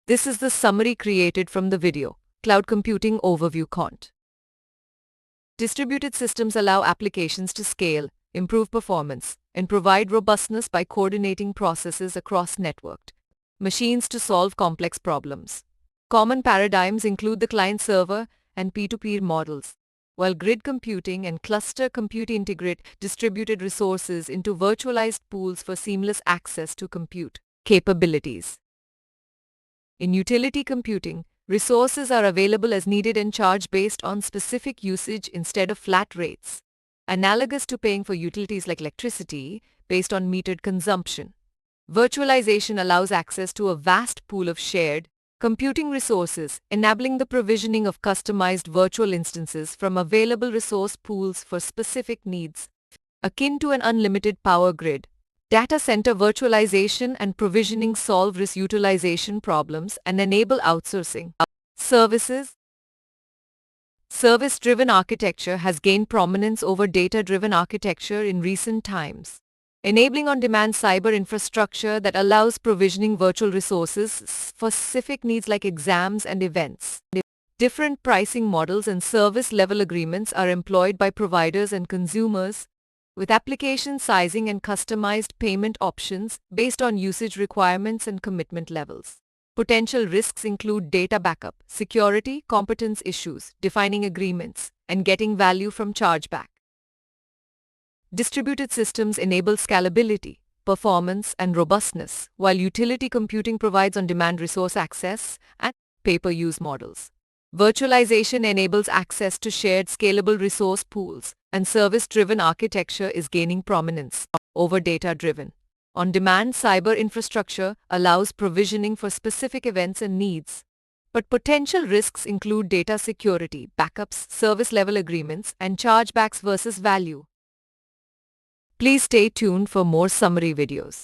This is the summary created from the video, Cloud Computing Overview Cont. Distributed systems allow applications to scale, improve performance, and provide robustness by coordinating processes across networked machines to solve complex problems. Common paradigms include the client-server and peer-to-peer models, while grid computing and cluster computing integrate distributed resources into virtualized pools for seamless access to compute capabilities. In utility computing, resources are available as needed and charged based on specific usage instead of flat rates, analogous to paying for utilities like electricity based on metered consumption. Virtualization allows access to a vast pool of shared computing resources, enabling the provisioning of customized virtual instances from available resource pools for specific needs, akin to an unlimited power grid. Data center virtualization and provisioning solve risk utilization problems and enable outsourcing services. Service-driven architecture has gained prominence over data-driven architecture in recent times, enabling on-demand cyber infrastructure that allows provisioning virtual resources for specific needs like exams and events. Different pricing models and service-level agreements are employed by providers and consumers, with application sizing and customized payment options based on usage requirements and commitment levels. Potential risks include data backup, security, competence issues, defining agreements, and getting value from chargeback. Distributed systems enable scalability, performance, and robustness, while utility computing provides on-demand resource access and pay-per-use models. Virtualization enables access to shared scalable resource pools, and service-driven architecture is gaining prominence over data-driven. On-demand cyber infrastructure allows provisioning for specific events and needs, but potential risks include data security, backups, service-level agreements, and chargebacks versus value. Please stay tuned for more summary videos.